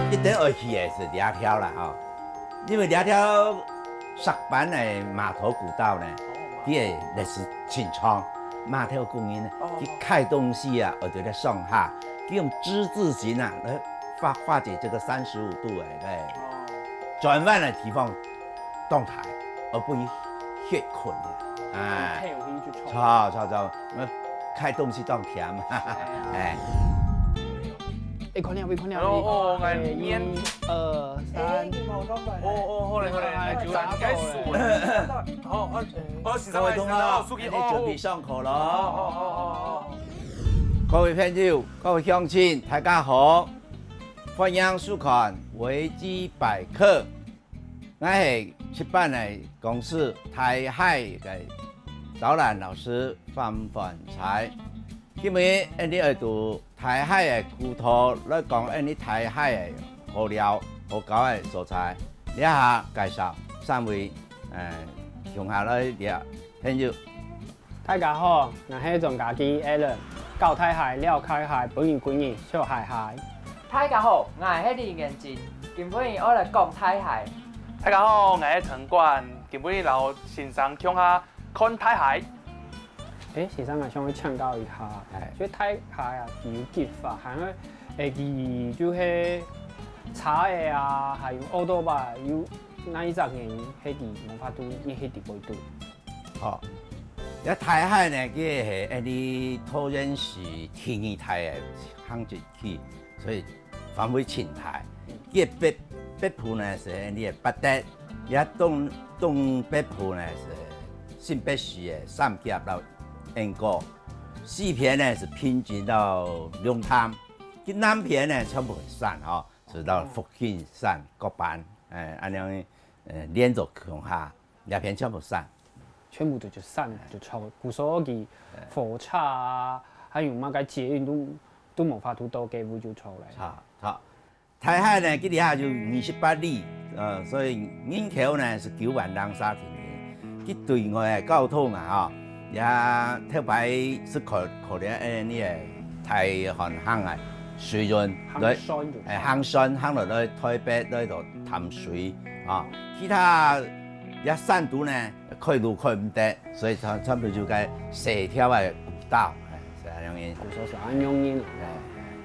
一定要去的是掠条啦吼，因为掠条石板的码头古道呢，伊个历史清长，码头工人呢，去开东西啊，或者咧上下，佢用之字形啊来化解这个35度的转弯的地方动态，而不以血困的，哎，很有兴趣抽。操，开东西当甜嘛，哎。看两位，看两位。哦，1、2、3。好嘞，该数了。好，各位同學，你準備上課咯。各位朋友、各位鄉親，大家好，歡迎收看維基百科。我係出版的公司台海嘅導覽老師范凡才。今日你要讀台海嘅古圖，來講你台海嘅好料、好搞嘅素材。以下介紹3位鄉下來聊朋友。大家好，我係總家機 Alan， 教台海、了解海，本人觀念小海海。大家好，我係李元真，今晡我來講台海。大家好，我係陳冠，今晡留先生鄉下看台海。先生我想去請教一下，所以台海啊，有結法，係佢就是茶嘅啊，還有歐多吧，有哪一種原因係啲無法度，伊係啲會度。好，一台海呢，佢係啲桃園市天然台嘅航跡區，所以範圍青苔。佢北部呢是啲北德，也東北部呢是新北市嘅三甲到英國，西邊呢是平均到龍潭，佢南邊呢全部係山哦，是到福建山各班，按樣連續向下，兩邊全部山。全部都就散就抽，古所嘅火車啊，還有乜嘅捷運都無法度到嘅會就抽嚟。好，台海呢，佢哋下就28里，所以人口呢是9萬人沙田嘅，佢對外嘅交通啊，也特別是可能呢個台韓行嘅水運來行山行落來台北來度淡水啊，其他一山都呢開路開唔得，所以差唔多就該細條嘅古道，係咁樣。古所是安樣嘢。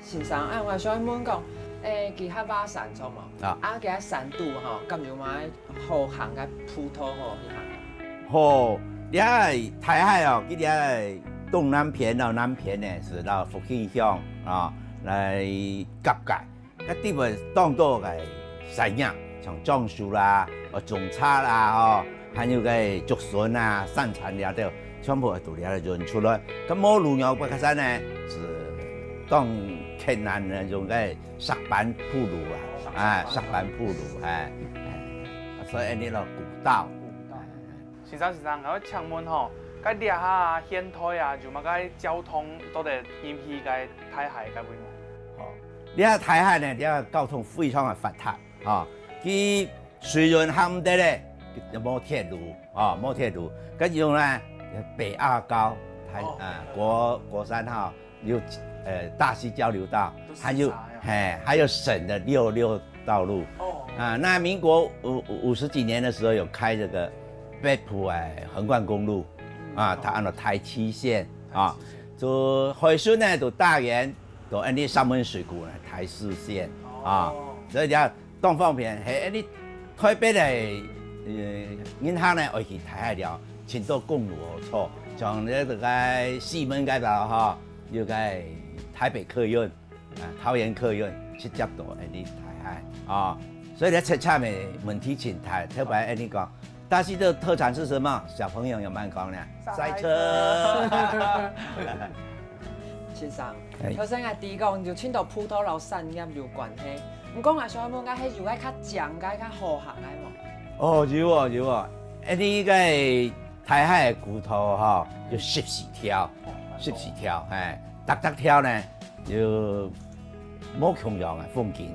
先生，我想問講，其他巴山錯嘛？其他山都吼，咁有買好行嘅鋪頭吼去行。好，你睇台海哦，佢哋東南邊到南邊呢是到福建鄉啊來夾界，嗰啲咪當多嘅山藥，像樟樹啦、種茶啦哦。還有個竹筍啊、山產了都全部都了潤出來。咁冇路遊北山呢，是當困難那種個石板鋪路啊，石板鋪路所以呢個古道。先生，我請問吼，嗰啲下現代啊，就乜個交通都得引起個台海嘅規模。好，你睇台海呢，你交通非常嘅發達啊，佢水運行唔得咧。冇鐵路啊，冇鐵路，跟住呢北二高國3號有大溪交流道，還有省的66道路。那民國50幾年的時候有開這個北埔橫貫公路啊，它按照台七線啊，就海順呢到大園到安啲三文水庫呢台4線啊，所以你東方面係安啲台北的。銀行呢，愛去台海了，青島公路好錯，從呢個西門嗰度哈，要個台北客運，桃園客運直接到呢台海啊，所以呢出差咪問題前台，特別你講，大溪的特產是什麼？小朋友有冇講呢？賽車。先生，頭先阿弟講就青島鋪頭老產業有關係，唔講我想問，係有個較強個較好行個冇？哦，有啊，呢個台海嘅古圖吼，有14條，逐條呢有冇同樣嘅風景，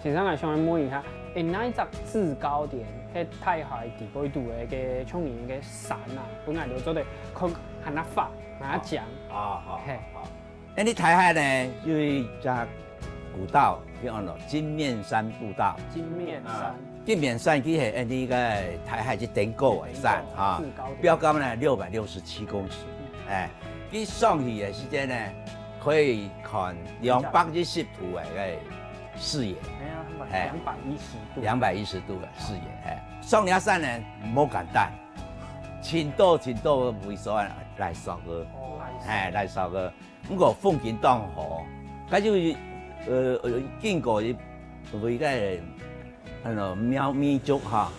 先生，我想問一下，那一只制高点，迄太海地高度的个像年个山啊，本来就做的，可喊它发，喊它讲。好。嘿，那你台海呢，有一家古道叫做金面山步道。金面山。金面山其实你个台海是顶高的山啊，标高呢667公尺。哎，你上去的时间呢，可以看210度的个视野。哎，210度的视野。哎，上梁山呢，冇简单，青岛为所来扫个，来扫个。不过风景当好，咁就经过为个喵咪族哈，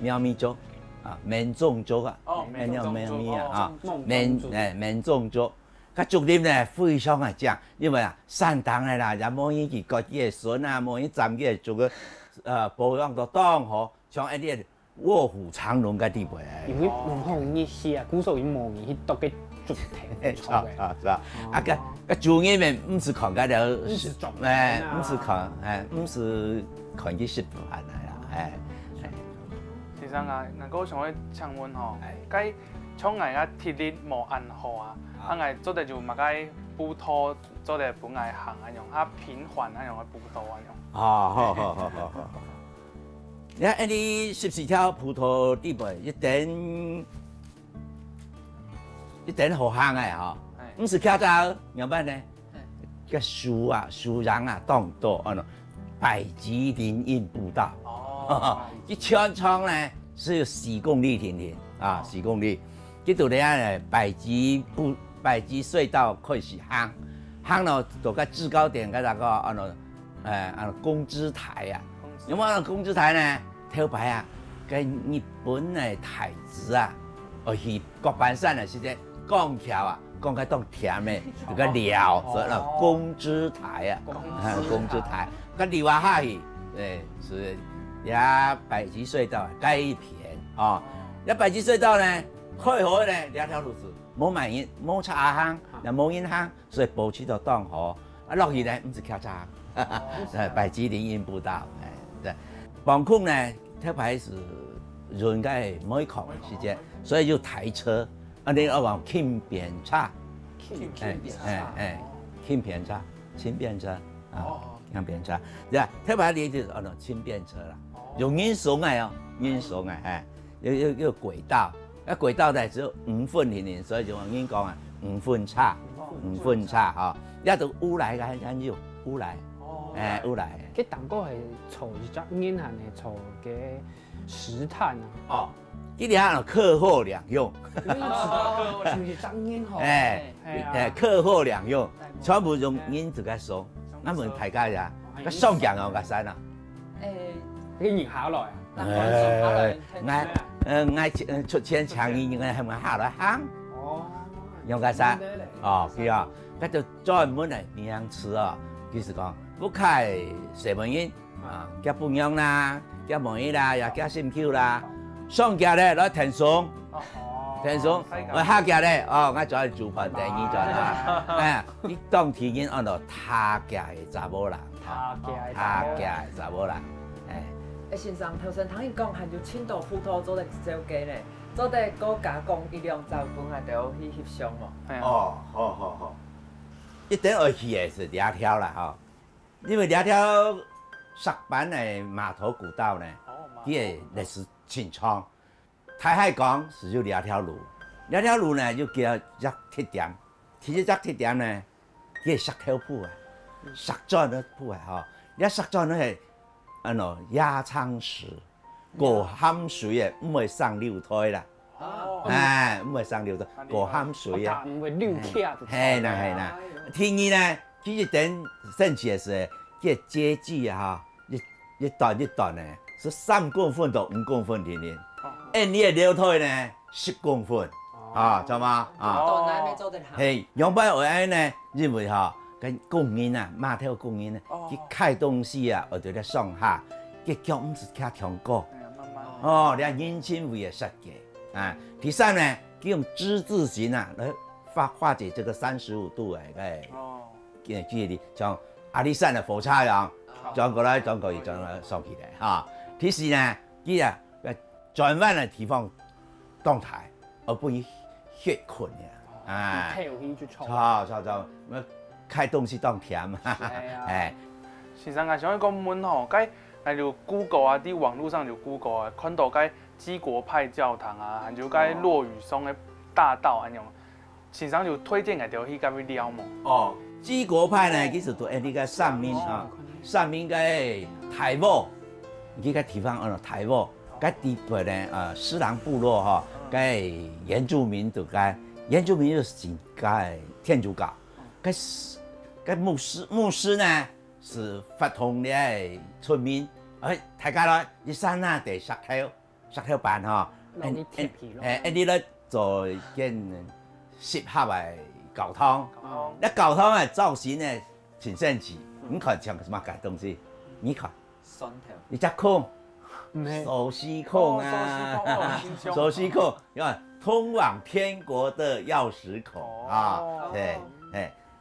喵咪族啊，缅种族啊，喵咪啊，缅种族。个竹林呢非常的正，因为啊，山东的啦，也无伊个自己的笋啊，无伊站嘅做个保养都当好，像一啲卧虎藏龙嘅地步。因为唔好意思啊，古时候伊无伊去读嘅竹亭。是啊，个竹林面唔是看个了，唔是看，唔是看去食饭的啦，先生啊，我想要请问吼，该像我啊体力无安好啊。我做的就嘛该步道做的本来行啊样，平缓啊样的步道啊样。好。你14条步道底部一点好行的哈，唔是靠到样板呢？个树人啊，当多百吉林荫步道。一全长呢是有4公里田啊，4公里。这度咧百吉隧道开始行咯，到个制高点个那个公之台啊，有冇公之台呢？头牌啊，跟日本的台子啊，去国板山的时间拱桥啊，拱个当甜的，那个料，所以公之台啊，公之台，个里瓦下去，是也百吉隧道改一片啊，那百吉隧道呢？开好呢，2条路子，冇慢音，冇插行，又冇引行，所以保持到当好。啊，落去呢，唔是靠插，百吉林荫步道，对。防控呢，特别是人该每空的时间，所以就抬车，你要往轻便车，轻便车，轻便车啊，轻便车，对啊，特别你就是轻便车啦，用运送的哦，运送的，有轨道。轨道呢只有5分田，所以就我讲啊，5分差哈，一度乌来嘅很有乌来，乌来。佢当个系做一只银行嘅做嘅石炭啊。呢啲係客貨兩用。就是張銀行。客貨兩用，全部用銀子嘅送，我們大家呀，個送獎我個山啊。cái nhìn hảo rồi ngay出錢搶伊，應該係咪下來行？用個啥？佢啊，佢就專門嚟邊樣吃啊？就是講，我開西門銀加半樣啦，加毛衣啦，又加新 Q 啦，上架咧攞田松，我下架咧，我再做盤第二再啦。你當天已按到他架嘅查某人，他架嘅查某人。先生，頭先聽伊講，還就青島葡萄做得少加咧，做得個加工一兩週本來就有去翕相喎。好，一定要去嘅是兩條啦，吼，因為兩條石板嘅碼頭古道呢，佢嘅歷史清倉。台海港是有兩條路，兩條路呢就叫一鐵點，其實一鐵點呢，佢係石頭鋪啊，石磚嘅鋪啊，吼，一石磚咧係。壓艙石，過鹹水嘅，唔會生流胎啦。唔會生流胎，過鹹水啊。唔會流氣啊。係啦。天意呢，其實等升起嘅時候，佢階距啊，一段呢，是3公分到5公分裡面。你嘅流胎呢，10公分，知嘛？係，兩百位呢，認為嚇。跟工人啊，碼頭工人呢，佢開東西啊，或者咧上下，佢腳唔是卡強過，你係年輕為嘅設計啊。第三呢，佢用之字形啊來化解這個35度嘅距離，像阿里山嘅火車一樣，轉過來轉過去，轉來上起來嚇。其实呢，伊啊转换的地方动态，而不以血困呀。啊，配有去炒。炒，开东西当甜嘛。哎，先生啊，想要讲问吼，该那就 Google 啊，伫网络上就 Google 啊，看到该基国派教堂啊，还有该落羽松的大道安样，先生就推荐个条去甲去了嘛。基国派呢，其实都那个上面啊，上面个台湾，你个地方台湾，个地方呢施琅部落哈，个原住民就个原住民就是个天主教，个牧师呢是发通的出面，大家来你上那地石头板哈，你咧做件适合的教堂，那教堂的造型呢，挺神奇。你看像什么改东西？你看，你只看，手吸控啊，手吸控，你看通往天国的钥匙孔啊，对，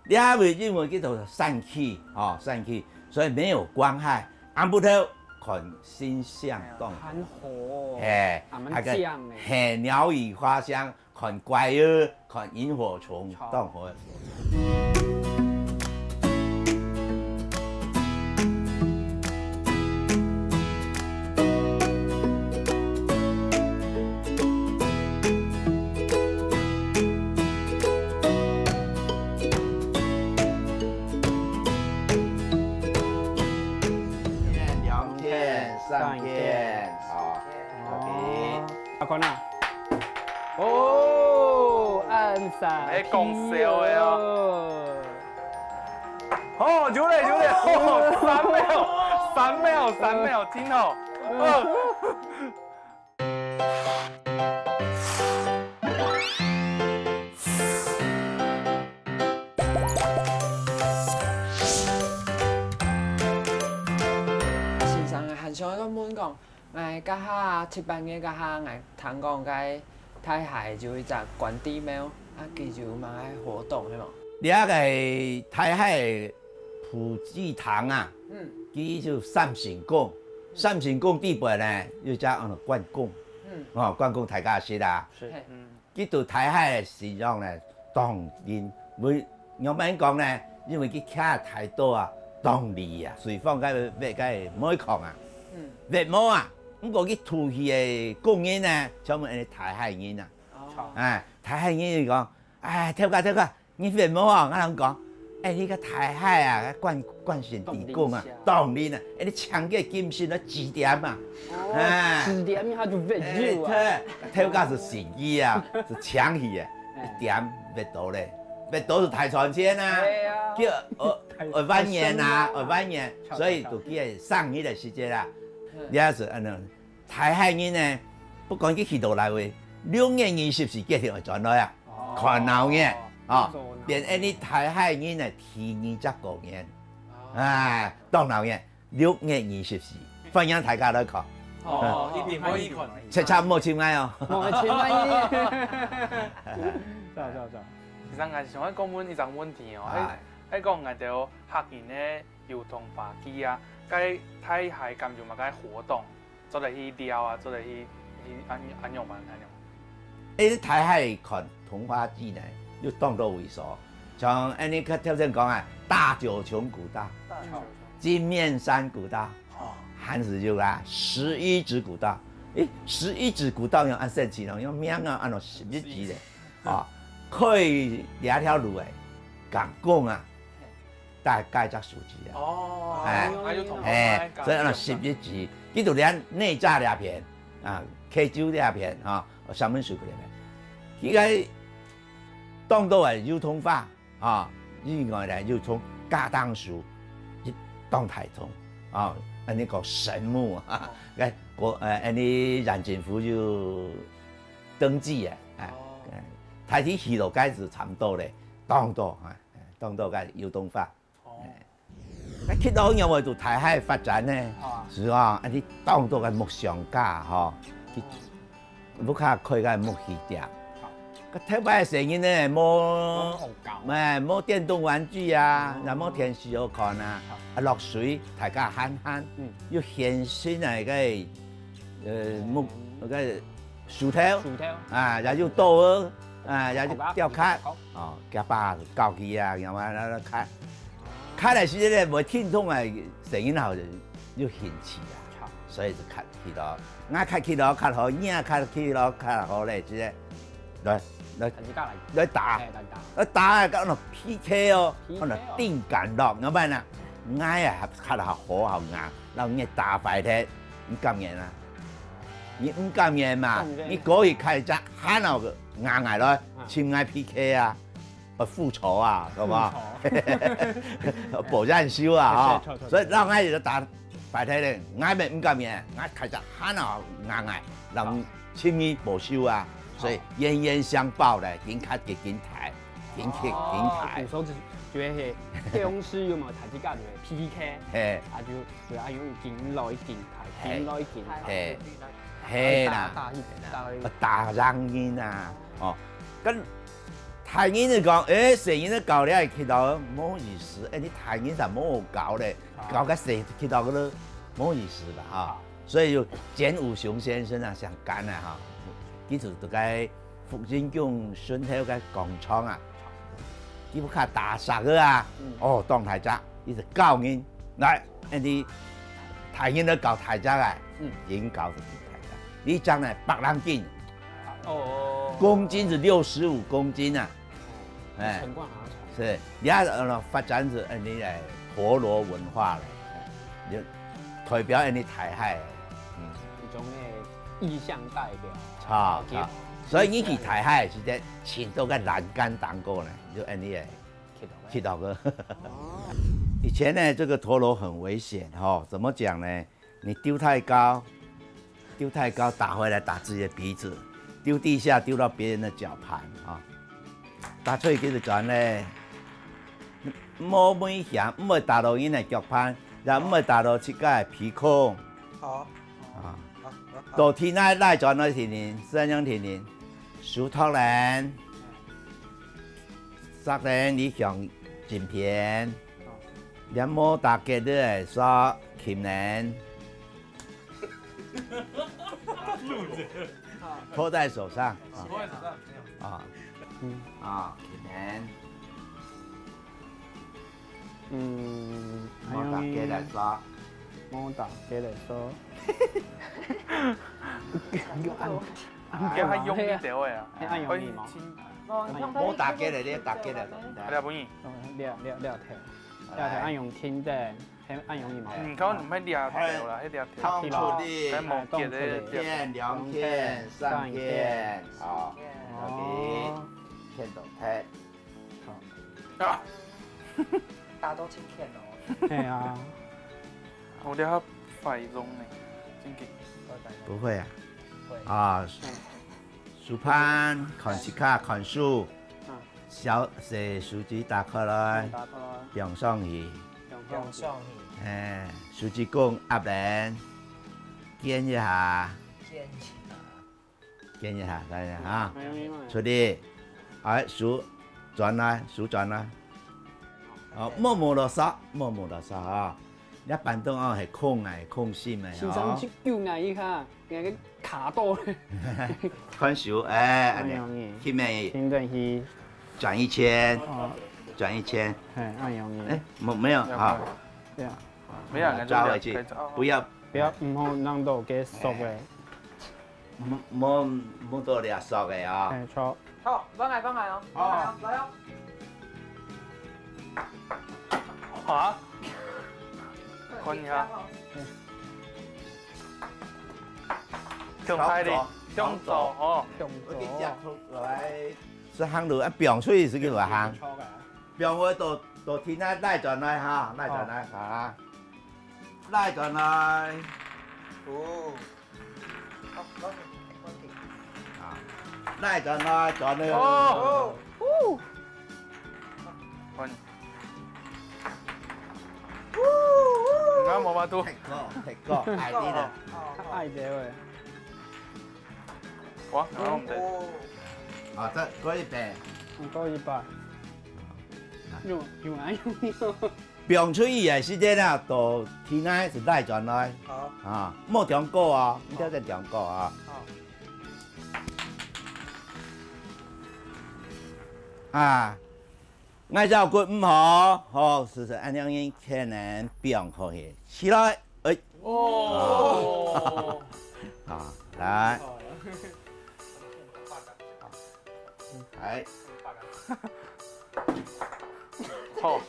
你还会认为叫做疝气啊，疝气，所以没有光害，按不头看星象动，看火，那个鸟语花香。看怪儿，看萤火虫，动火。2片、3片，好 ，OK。阿坤啊。暗杀，讲笑的哦。有嘞，3秒，听好。先生啊，很想一個問講，我家下七班嘅家下，我聽講嘅。太海就會隻關帝廟，佢就蠻愛活動係嘛？你那個太海普濟堂啊，佢就三神宮，三神宮底部呢又叫關公，關公大家識啦。是，佢對太海嘅形象呢，當然會我們講呢，因為佢徛太多啊，當利啊，水放cái mũi孔啊，vệ mô啊。不過佢土氣嘅供應呢，專門係太海人啊。太海人就講，跳架，你vệ mô啊，我人講，你個太海啊，關聖地宮啊，當年啊，你搶嘅金星啊指點啊，指點他就vệ酒啊。跳架是神醫啊，是搶戲啊，一點vệ到咧，vệ到是太傳仙啊，叫200年，所以就叫上億嘅世界啦。你也是太海人呢，不管佢去到來位，2月20是結條轉來啊，看鬧嘅啊，變你太海人呢第29年，當鬧嘅6月24，歡迎大家來看。一定可以看。切差冇錢買哦。冇錢買。走。其實我想要講問一個問題哦，喺講我哋客人咧幼童法機啊。該太海咁就嘛該活動，做嚟去釣啊，做嚟去安樣嘛安樣。太海看童話機呢，要當到為所，像你個條件講啊，大九瓊古道、金面山古道，還是就11支古道。11支古道用按神奇咯，用名啊按照11支的，可以兩條路誒，講啊。大概只數字啊，所以按11支，佢就連內炸兩片啊，K 酒兩片啊，三文水嗰啲咩，佢個當到係幼童法啊，另外咧幼童家當書，一當台中啊，安尼個神木啊，安尼讓政府就登記啊，台體去到該是差唔多咧，當到個幼童法。去到有冇做太海發展呢？是啊，你當到個木上架嗬，不卡開個木器店，特别成因咧，冇好搞。冇电动玩具啊，又冇电视好看啊，落水大家慳慳，要現身啊個木個薯條，啊又要刀啊，啊又要吊卡，哦夾把教佢啊，然後啊卡嚟時咧冇天通啊，成因後就要現錢啊，所以就卡起到，啱卡起到卡好，硬卡起到卡好咧，即係來打，打個那 PK 哦，那定感落，咁辦啊？挨啊，卡得好好硬，然後你打敗佢，你甘願啊？你唔甘願嘛？你可以開隻喊到個硬硬咯，簽挨 PK 啊，復仇啊，好唔好？保戰修啊，嗬！所以讓挨就打敗佢咧，挨咪唔甘願，挨開隻喊到硬硬，讓簽咪保修啊。所以冤冤相報咧，緊卡嘅緊抬，緊踢緊抬。有時候就覺得係公司有冇台子間嘅 PK， 係，啊就用緊來緊抬，緊來緊抬，係啦，打人煙啊，哦，跟台人就講，成人都搞咧，去到冇意思，你台人就冇搞咧，搞個誰去到嗰度冇意思啦，哈，所以就簡武雄先生啊，想幹啊，哈。佢就到個福建宮順頭個廣場啊，佢不卡打殺個啊，哦當台仔，佢就教人來，你台人都教台仔啊，人教就台仔，你講呢百人斤，公斤是65公斤啊，哎，是，你啊發展是你嚟陀螺文化嚟，就代表你台海，一種嘅意象代表。好，所以你去台海是在請到個欄杆當過呢，就按你去到個。以前呢，這個陀螺很危險哈，怎麼講呢？你丟太高，打回來打自己的鼻子；丟地下，丟到別人的腳盤啊。打出去就是講呢，冇危險，唔會打到人的腳盤，又唔會打到自己的鼻孔。好。啊。到天那拉轉嗰天年，三樣天年，樹托人，殺人你向剪片，兩毛大嘅都係說鉗人，拖在手上，啊，鉗人，毛大嘅嚟說。冇打嘅嚟說，叫佢用啲條嘅啊，按用力嘛，冇打嘅嚟，你打嘅嚟，係啦，本意。兩條按用輕的，按用力嘛。佢唔係兩條啦，係兩條。痛出力，喺冇結嘅片、兩片、三片，好，OK，片到拍，啊，打到切片哦。係啊。我哋喺廢中呢，真嘅。不會啊。啊，樹盤看一卡看樹，小細樹枝打開來，用上去。樹枝公壓人，見一下，見一下，啊，出嚟，樹轉來，哦，摸落沙啊。一般都係空心嘅，先生去叫嗌一下，嗌個卡到咧。看手，去咩？先轉去轉一圈，轉一圈。按用力。沒有啊？對啊。沒有，抓回去，不要唔好讓到佢熟嘅。冇到你熟嘅啊。係錯。好，翻嚟哦。好，來哦。嚇？看一下，向開啲，向左哦，向左。是行路，表出去是叫做行。表我到天那拉轉來哈，拉轉來啊，拉轉來。哦。啊，拉轉來轉來。哦。看。啱冇乜都。踢過，矮啲啦。矮啲喂。哇，啱唔得。啊，再过一遍。过一百。用安用。并出去的时间啊，到天内是带转来。好。啊，莫中过啊，唔要再中过啊。好。啊，爱照骨唔好，好，是安样样可能并可以起来，哎。哦。啊，来。来。好。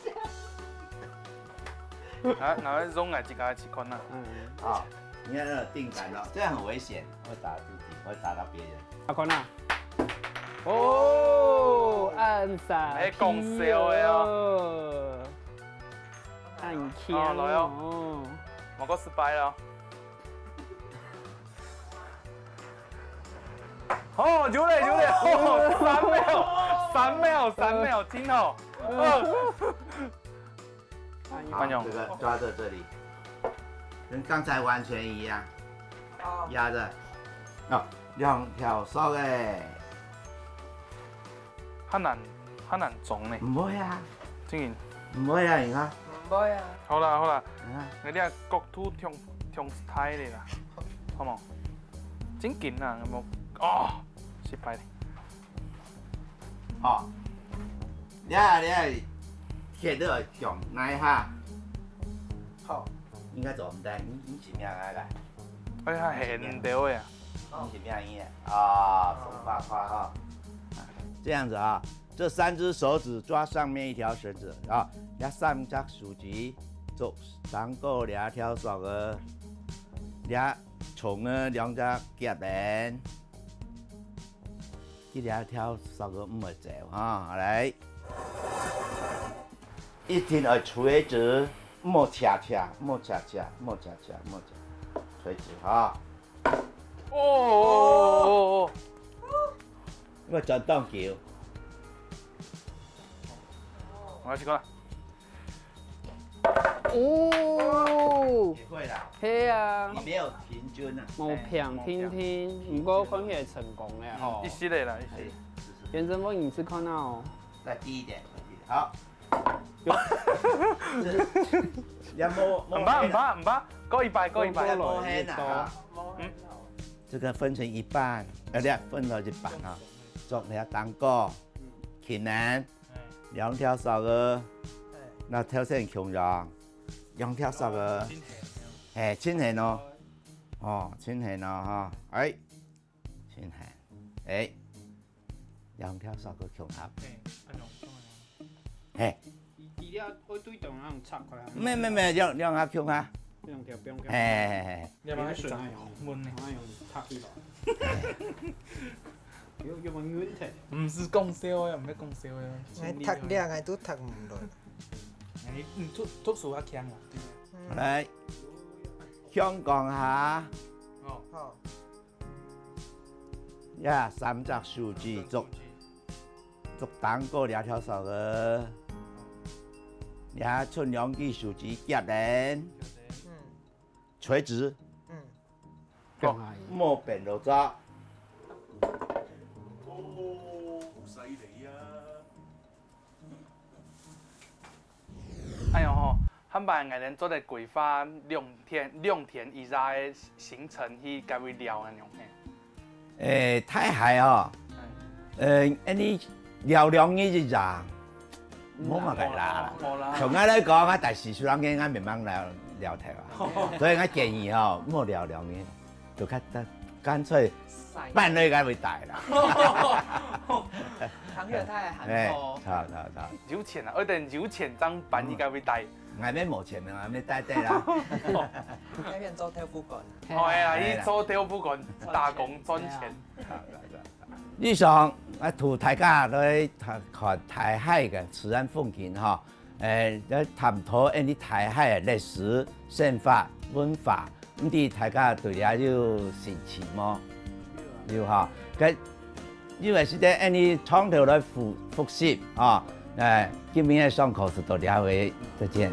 来，拿来扔来几个几块呢？好，你看那个定杆了，这样很危险，会打自己，会打到别人。阿坤啊！哦，按杀！哎，讲笑的哦。按枪来哦。我个失败了。哦，有嘞，哦，3秒，挺好。慢用，这个抓在这里，跟刚才完全一样，压着，哦，2条手诶，很难撞呢。唔會啊，真嘅。唔會啊，而家。唔會啊。好啦，你啲國土強態嚟啦，好冇？真勁啊，有冇？哦，失敗咧。哦，你係鐵都強挨下。好，應該做唔得，你是咩挨噶？哎呀，很掉呀。你是咩嘢？啊，手法快哈。这样子啊，这3只手指抓上面一条绳子啊，一3隻手指做3個2條手嘅，2重嘅2隻夾鏈，呢2條手嘅唔會走哈，嚟，一定要垂直，莫恰，垂直哈。哦。因為轉動橋。我試過啦。哦。也會啦。係啊。你沒有平均啊。冇平天，不過看起來成功咧吼。一時嚟啦，一時。袁振峰，你是看到哦。再低一點，好。唔怕，過一百。这个分成一半，分到一半啊。做你蛋糕，困難，2條手嘅，那挑戰強壯，2條手嘅，係輕輕咯，哦，輕輕咯哈，哎，輕輕，哎，2條手嘅強合，係。伊了我對動那種插開啊。咩，兩下強啊。兩條不用強。你買水悶呢？我用插起來。有冇軟體？唔是講笑嘅，唔係講笑嘅。我讀兩個都讀唔落。你讀數較強啊。嚟，香港下。好。呀，3隻手指做蛋糕2條手嘅，2寸2支手指夾鏈，垂直，莫變到咗。犀利啊！哎呦吼，漢辦藝人做啲規劃2天以內嘅行程去介位聊安樣。太海哦，你聊2日就咋？冇乜計啦。從我嚟講，我第時數人嘅我慢慢聊天啊，所以我建議哦，莫聊2日，就乾脆半日該會大啦。唐月太韓國。差。有錢啊，一定有錢張辦應該會大。外面冇錢啊，外面帶啦。那邊做跳舞館。係啊，伊做跳舞館打工賺錢。日常啊，同大家來看台海嘅自然風景哈，來探討啲台海嘅歷史、憲法、文化，咁啲大家對咧有興趣麼？有哈，因為是啲啲從頭來複習啊，今年嘅上課是到了會再見。